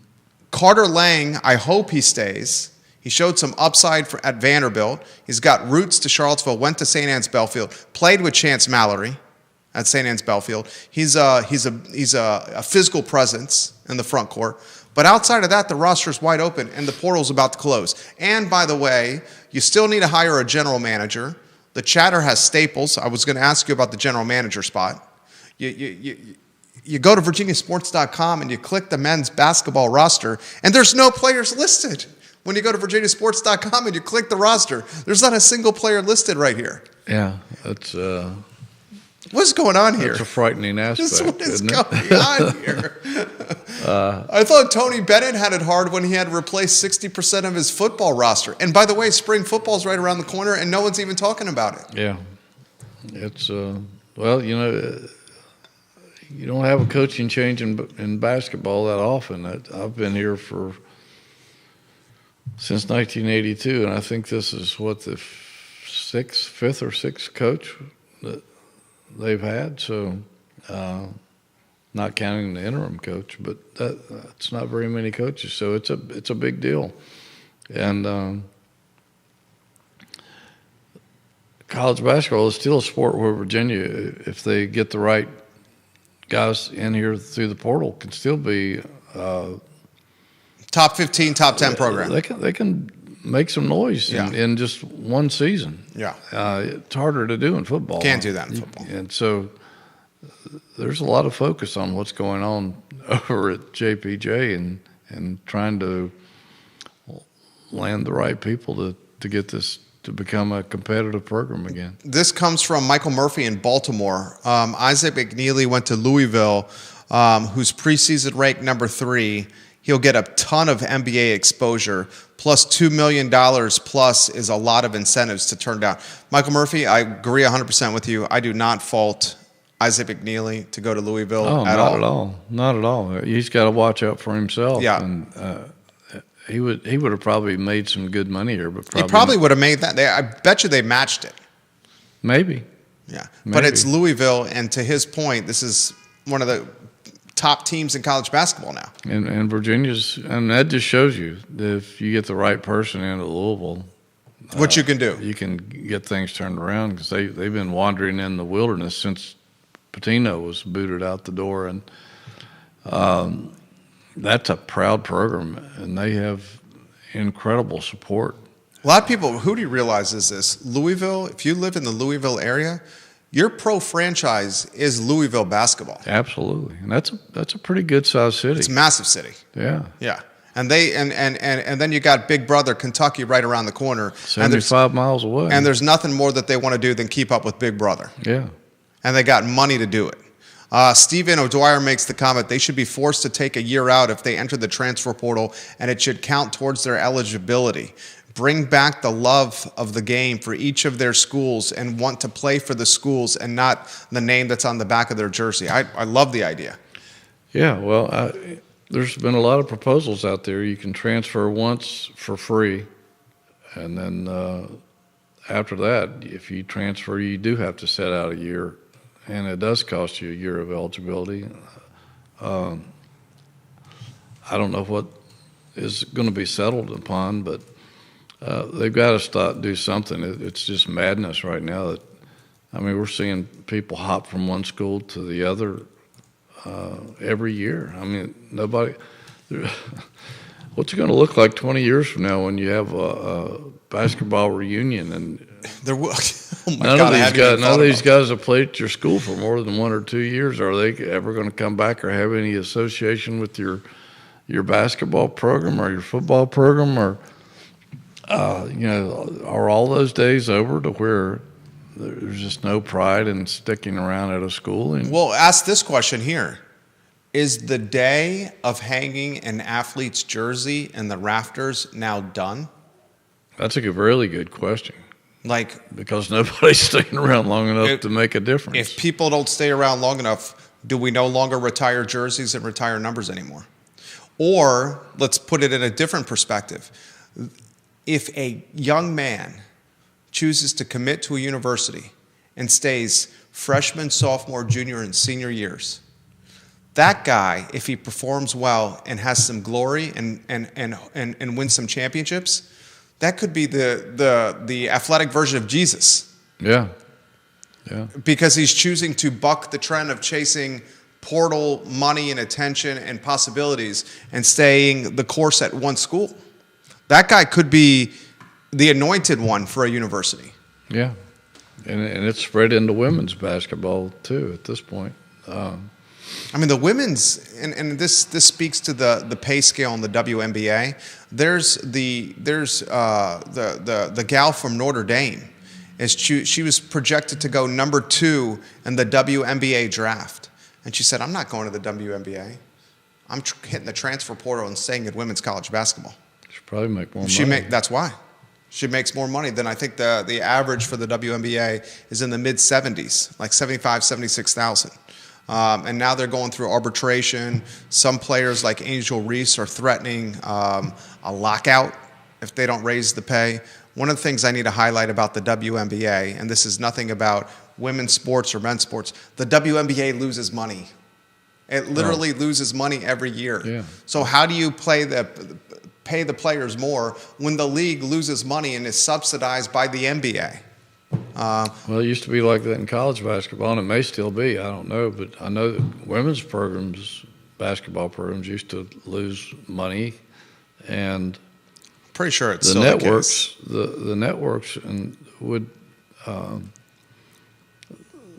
Carter Lang, I hope he stays. He showed some upside at Vanderbilt. He's got roots to Charlottesville, went to St. Anne's Belfield, played with Chance Mallory at St. Anne's Belfield. He's a physical presence in the front court. But outside of that, the roster's wide open, and the portal's about to close. And by the way, you still need to hire a general manager. The chatter has staples. I was going to ask you about the general manager spot. You go to virginiasports.com and you click the men's basketball roster, and there's no players listed. When you go to virginiasports.com and you click the roster, there's not a single player listed right here. Yeah, that's what's going on here? That's a frightening aspect. What is isn't going it? on here? I thought Tony Bennett had it hard when he had to replace 60% of his football roster. And by the way, spring football's right around the corner, and no one's even talking about it. Yeah, it's well, you don't have a coaching change in basketball that often. I've been here since 1982, and I think this is the fifth or sixth coach that they've had. So, not counting the interim coach, but that's not very many coaches. So it's a big deal, and college basketball is still a sport where Virginia, if they get the right guys in here through the portal, can still be. Top 15, top 10 program. They can make some noise in just one season. Yeah. It's harder to do in football. Can't do that in football. And so there's a lot of focus on what's going on over at JPJ and trying to land the right people to get this to become a competitive program again. This comes from Michael Murphy in Baltimore. Isaac McNeely went to Louisville, who's preseason ranked number 3. He'll get a ton of NBA exposure, plus $2 million plus is a lot of incentives to turn down. Michael Murphy, I agree 100% with you. I do not fault Isaac McNeely to go to Louisville at all. Not at all. Not at all. He's got to watch out for himself. Yeah. And he would have probably made some good money here, but He probably would have made that. I bet you they matched it. Maybe. Yeah. Maybe. But it's Louisville, and to his point, this is one of the top teams in college basketball now. And Virginia's, and that just shows you that if you get the right person into Louisville, what you can do. You can get things turned around, because they've been wandering in the wilderness since Pitino was booted out the door, and that's a proud program, and they have incredible support. A lot of people, who do you realize is this? Louisville, if you live in the Louisville area, your pro franchise is Louisville basketball. Absolutely, and that's a pretty good sized city. It's a massive city. Yeah, yeah, and then you got Big Brother Kentucky right around the corner, 75 miles away, and there's nothing more that they want to do than keep up with Big Brother. Yeah, and they got money to do it. Stephen O'Dwyer makes the comment they should be forced to take a year out if they enter the transfer portal, and it should count towards their eligibility. Bring back the love of the game for each of their schools and want to play for the schools and not the name that's on the back of their jersey. I love the idea. Yeah, well, there's been a lot of proposals out there. You can transfer once for free, and then after that, if you transfer, you do have to set out a year, and it does cost you a year of eligibility. I don't know what is going to be settled upon, but they've got to do something. It's just madness right now. We're seeing people hop from one school to the other every year. What's it going to look like 20 years from now when you have a basketball reunion and There will. Oh my God! none of these guys have played at your school for more than 1 or 2 years. Are they ever going to come back or have any association with your basketball program or your football program, or are all those days over to where there's just no pride in sticking around at a school? And Well, ask this question here. Is the day of hanging an athlete's jersey in the rafters now done? that's a really good question, Like, because nobody's staying around long enough to make a difference. if people don't stay around long enough, do we no longer retire jerseys and retire numbers anymore? Or let's put it in a different perspective. If a young man chooses to commit to a university and stays freshman, sophomore, junior, and senior years, that guy, if he performs well and has some glory and wins some championships, that could be the athletic version of Jesus. Yeah. Because he's choosing to buck the trend of chasing portal money and attention and possibilities and staying the course at one school. That guy could be the anointed one for a university. Yeah. And it's spread into women's basketball too at this point. I mean, the women's, and this speaks to the pay scale in the WNBA. There's the gal from Notre Dame. She was projected to go number 2 in the WNBA draft, and she said, "I'm not going to the WNBA. I'm hitting the transfer portal and staying in women's college basketball." She'll probably make more money. That's why. She makes more money than I think the average for the WNBA is in the mid 70s, like 75, 76,000. And now they're going through arbitration. Some players like Angel Reese are threatening a lockout if they don't raise the pay. One of the things I need to highlight about the WNBA, and this is nothing about women's sports or men's sports, the WNBA loses money. It literally loses money every year. Yeah. So how do you pay the players more when the league loses money and is subsidized by the NBA? Well, it used to be like that in college basketball, and it may still be. I don't know, but I know that women's programs, basketball programs, used to lose money, and Pretty sure it's the still networks, the case. the networks, and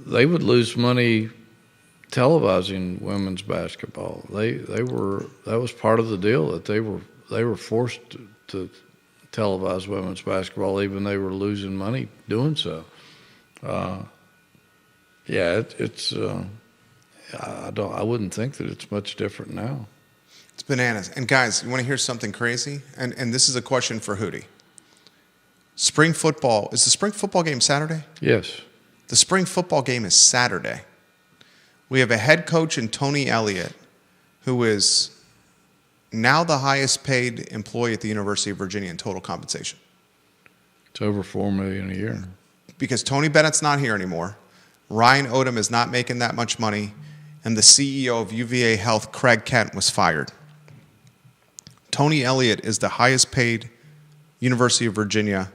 they would lose money televising women's basketball. That was part of the deal, that they were forced to televise women's basketball, even they were losing money doing so. I wouldn't think that it's much different now. It's bananas. And guys, you want to hear something crazy? And this is a question for Hootie. Spring football, is the spring football game Saturday? Yes. The spring football game is Saturday. We have a head coach in Tony Elliott, who is now the highest paid employee at the University of Virginia in total compensation. It's over $4 million a year. Because Tony Bennett's not here anymore. Ryan Odom is not making that much money. And the CEO of UVA Health, Craig Kent, was fired. Tony Elliott is the highest paid University of Virginia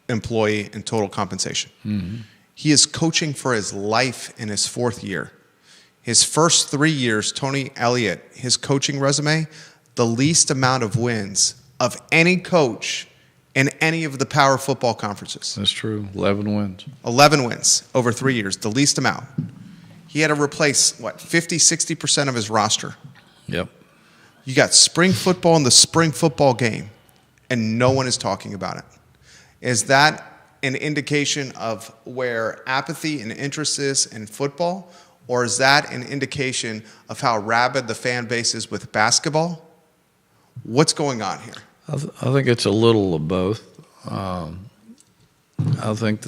employee in total compensation. Mm-hmm. He is coaching for his life in his 4th year. His first 3 years, Tony Elliott, his coaching resume, the least amount of wins of any coach in any of the power football conferences. That's true. 11 wins. 11 wins over 3 years, the least amount. He had to replace, 50, 60% of his roster. Yep. You got spring football in the spring football game, and no one is talking about it. Is that an indication of where apathy and interest is in football, or is that an indication of how rabid the fan base is with basketball? What's going on here? I think it's a little of both. I think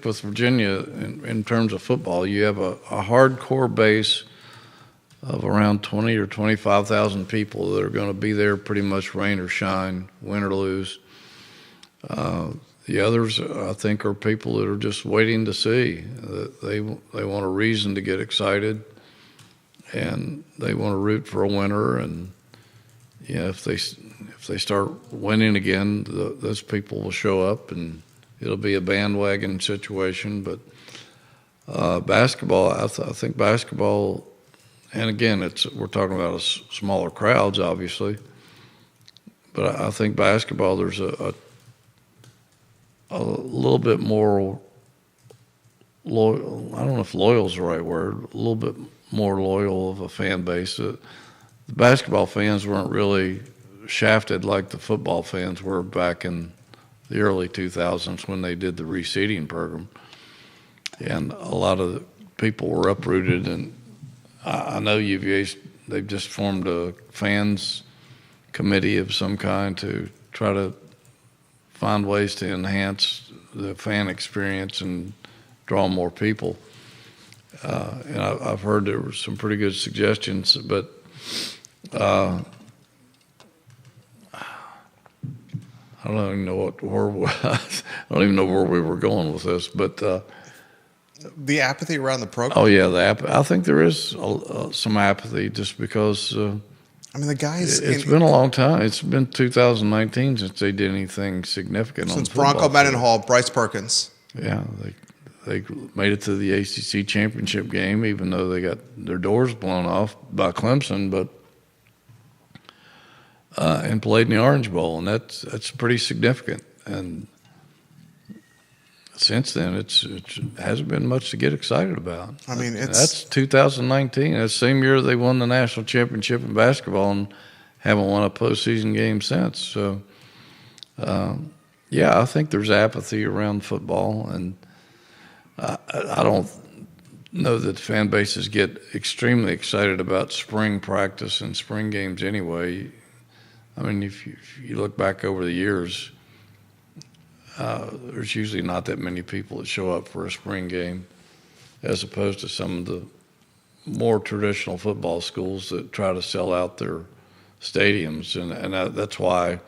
with Virginia, in terms of football, you have a hardcore base of around 20 or 25,000 people that are going to be there pretty much rain or shine, win or lose. The others, I think, are people that are just waiting to see. They want a reason to get excited, and they want to root for a winner. And if they start winning again, those people will show up, and it'll be a bandwagon situation. But basketball, I think basketball and again, we're talking about smaller crowds, obviously. But I think basketball, there's a little bit more loyal. I don't know if loyal is the right word. A little bit more loyal of a fan base. The basketball fans weren't really shafted like the football fans were back in the early 2000s when they did the reseeding program. And a lot of the people were uprooted. And I know UVA's, they've just formed a fans committee of some kind to try to find ways to enhance the fan experience and draw more people. And I've heard there were some pretty good suggestions, but I don't even know I don't even know where we were going with this, but The apathy around the program. oh yeah, I think there is some apathy just because I mean, the guys. it's been a long time. It's been 2019 since they did anything significant Since on the football Bronco field. Mendenhall, Bryce Perkins. Yeah, they made it to the ACC championship game, even though they got their doors blown off by Clemson, but and played in the Orange Bowl, and that's pretty significant. And since then, it hasn't been much to get excited about. I mean, that's 2019. That's the same year they won the national championship in basketball and haven't won a postseason game since. So, yeah, I think there's apathy around football, and I don't know that fan bases get extremely excited about spring practice and spring games anyway. I mean, if you look back over the years, there's usually not that many people that show up for a spring game, as opposed to some of the more traditional football schools that try to sell out their stadiums, and that's why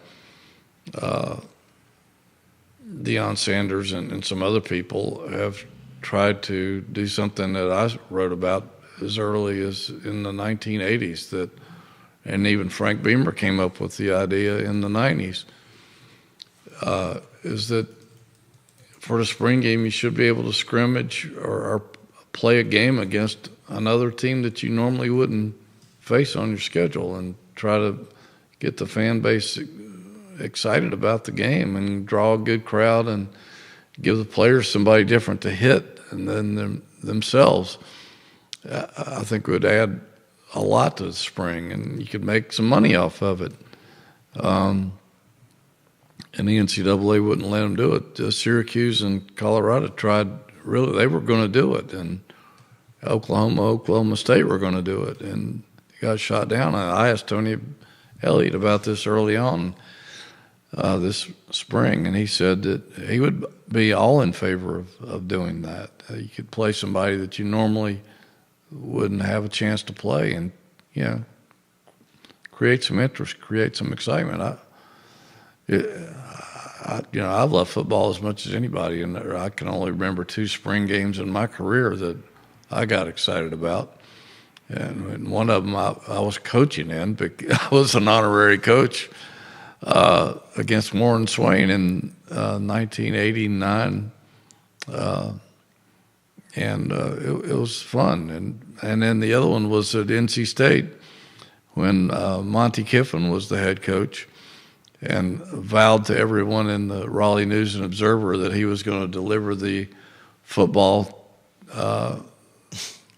Deion Sanders and some other people have tried to do something that I wrote about as early as in the 1980s, and even Frank Beamer came up with the idea in the 90s, is that for the spring game you should be able to scrimmage or play a game against another team that you normally wouldn't face on your schedule, and try to get the fan base excited about the game and draw a good crowd and give the players somebody different to hit and then themselves. I think it would add a lot to the spring, and you could make some money off of it. And the NCAA wouldn't let them do it. Syracuse and Colorado tried, really, they were going to do it. And Oklahoma State were going to do it. And got shot down. I asked Tony Elliott about this early on this spring, and he said that he would be all in favor of doing that. You could play somebody that you normally wouldn't have a chance to play, and create some interest, create some excitement. I've loved football as much as anybody, and I can only remember 2 spring games in my career that I got excited about. And one of them I was coaching in, but I was an honorary coach against Warren Swain in 1989, and it was fun. And then the other one was at NC State when Monty Kiffin was the head coach, and vowed to everyone in the Raleigh News and Observer that he was going to deliver the football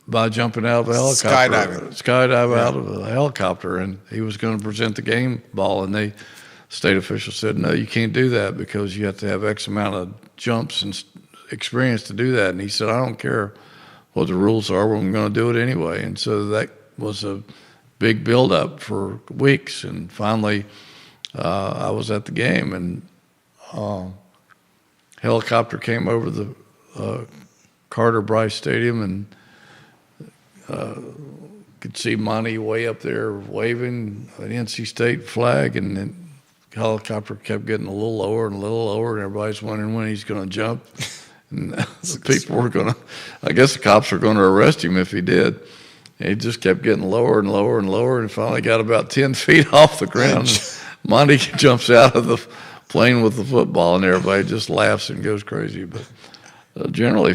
by jumping out of a helicopter. Skydive out of a helicopter, and he was going to present the game ball, and state officials said, no, you can't do that because you have to have X amount of jumps and experience to do that. And he said, I don't care what the rules are, I'm going to do it anyway. And so that was a big buildup for weeks, and finally I was at the game, and helicopter came over the Carter Bryce Stadium, and could see Monty way up there waving an NC State flag, and then the helicopter kept getting a little lower and a little lower, and everybody's wondering when he's going to jump. And the people were going to, I guess the cops were going to arrest him if he did. And he just kept getting lower and lower and lower, and finally got about 10 feet off the ground. Monty jumps out of the plane with the football, and everybody just laughs and goes crazy. But generally,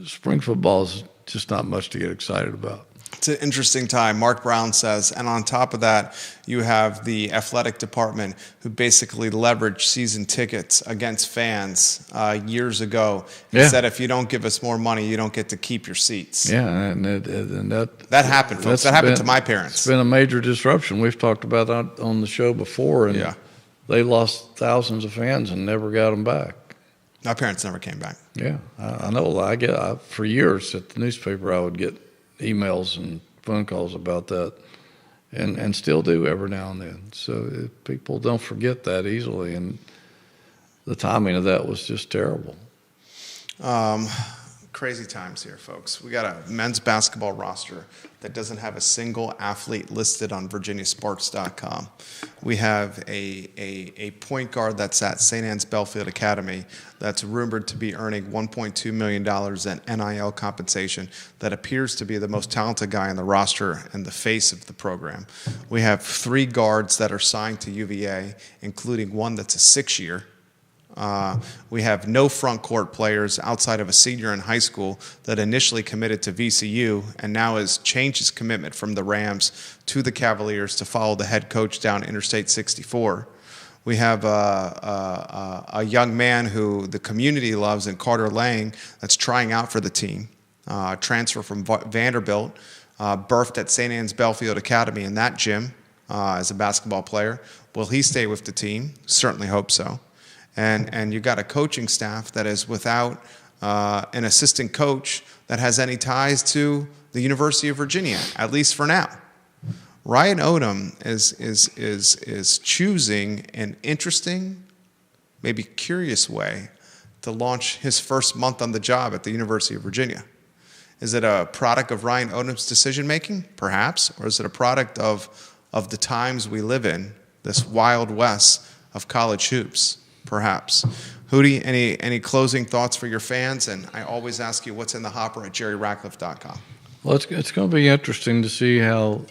spring football is just not much to get excited about. It's an interesting time, Mark Brown says. And on top of that, you have the athletic department who basically leveraged season tickets against fans years ago. And said, if you don't give us more money, you don't get to keep your seats. Yeah, and that happened, folks. That happened to my parents. It's been a major disruption. We've talked about that on the show before, and they lost thousands of fans and never got them back. My parents never came back. Yeah, I know. For years at the newspaper, I would get emails and phone calls about that, and still do every now and then. So people don't forget that easily, and the timing of that was just terrible. Crazy times here, folks. We got a men's basketball roster that doesn't have a single athlete listed on virginiasports.com. We have a point guard that's at St. Anne's Belfield Academy that's rumored to be earning $1.2 million in NIL compensation, that appears to be the most talented guy on the roster and the face of the program. We have 3 guards that are signed to UVA, including one that's a 6-year. We have no front court players outside of a senior in high school that initially committed to VCU and now has changed his commitment from the Rams to the Cavaliers to follow the head coach down Interstate 64. We have a young man who the community loves in Carter Lang that's trying out for the team, transfer from Vanderbilt, birthed at St. Anne's Belfield Academy in that gym as a basketball player. Will he stay with the team? Certainly hope so. And you got a coaching staff that is without an assistant coach that has any ties to the University of Virginia, at least for now. Ryan Odom is choosing an interesting, maybe curious way to launch his first month on the job at the University of Virginia. Is it a product of Ryan Odom's decision making? Perhaps. Or is it a product of the times we live in, this wild west of college hoops? Perhaps. Hootie, any closing thoughts for your fans? And I always ask you what's in the hopper at jerryratcliffe.com. Well, it's going to be interesting to see how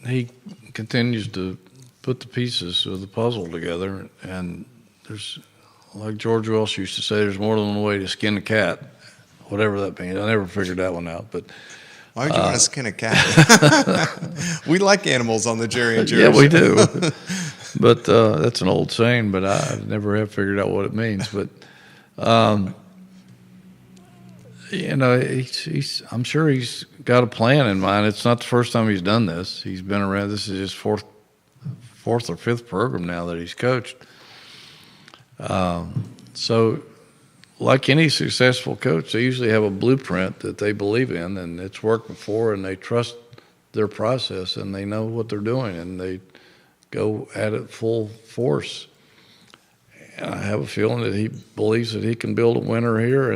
he continues to put the pieces of the puzzle together. And there's, like George Welsh used to say, there's more than one way to skin a cat, whatever that means. I never figured that one out. But why would you want to skin a cat? We like animals on the Jerry and Jerry show. We do. But that's an old saying, but I never have figured out what it means. But, I'm sure he's got a plan in mind. It's not the first time he's done this. He's been around. This is his fourth or fifth program now that he's coached. So like any successful coach, they usually have a blueprint that they believe in, and it's worked before, and they trust their process, and they know what they're doing, and they go at it full force. And I have a feeling that he believes that he can build a winner here,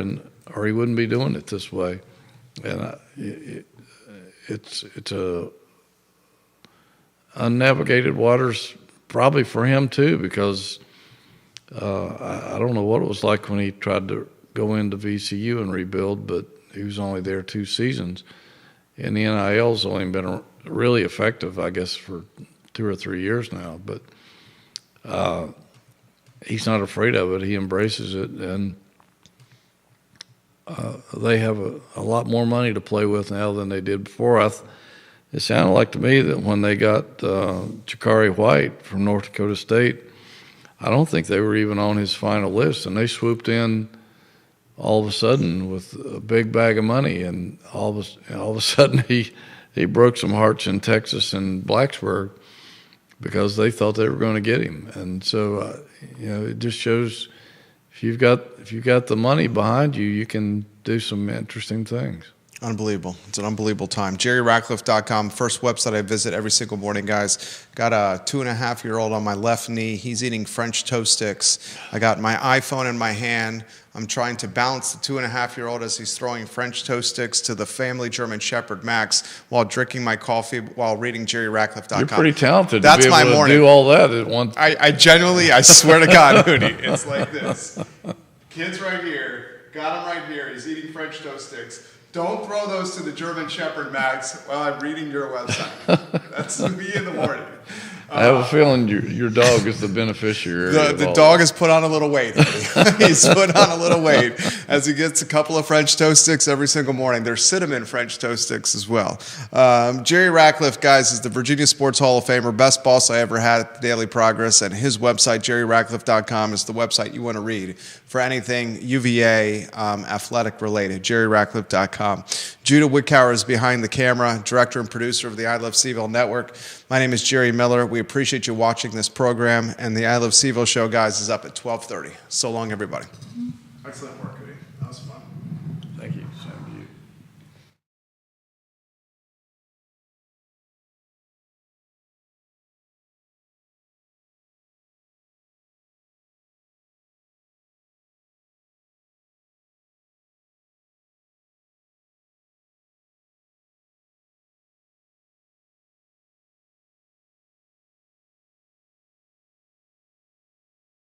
or he wouldn't be doing it this way. And it's a unnavigated waters probably for him too, because I don't know what it was like when he tried to go into VCU and rebuild, but he was only there 2 seasons. And the NIL's only been really effective, I guess, for 2 or 3 years now. But he's not afraid of it. He embraces it. And they have a lot more money to play with now than they did before. It sounded like to me that when they got Jakari White from North Dakota State, I don't think they were even on his final list, and they swooped in all of a sudden with a big bag of money, and all of a sudden he broke some hearts in Texas and Blacksburg because they thought they were going to get him. And so it just shows if you've got the money behind you, you can do some interesting things. Unbelievable. It's an unbelievable time. JerryRatcliffe.com, first website I visit every single morning, guys. Got a 2.5-year-old on my left knee. He's eating French toast sticks. I got my iPhone in my hand. I'm trying to balance the 2.5-year-old as he's throwing French toast sticks to the family German Shepherd Max while drinking my coffee while reading JerryRatcliffe.com. You're pretty talented That's to be my able to morning. do all that at one time. I genuinely, I swear to God, Hootie, it's like this. Kid's right here. Got him right here. He's eating French toast sticks. Don't throw those to the German Shepherd Max while I'm reading your website. That's me in the morning. I have a feeling your dog is the beneficiary. The dog has put on a little weight. He's put on a little weight as he gets a couple of French toast sticks every single morning. There's cinnamon French toast sticks as well. Jerry Ratcliffe, guys, is the Virginia Sports Hall of Famer, best boss I ever had at the Daily Progress, and his website, jerryratcliffe.com, is the website you want to read for anything UVA athletic related, jerryratcliffe.com. Judah Woodcower is behind the camera, director and producer of the I Love CVille Network. My name is Jerry Miller. We appreciate you watching this program, and the I Love CVille show, guys, is up at 12:30. So long, everybody. Excellent work.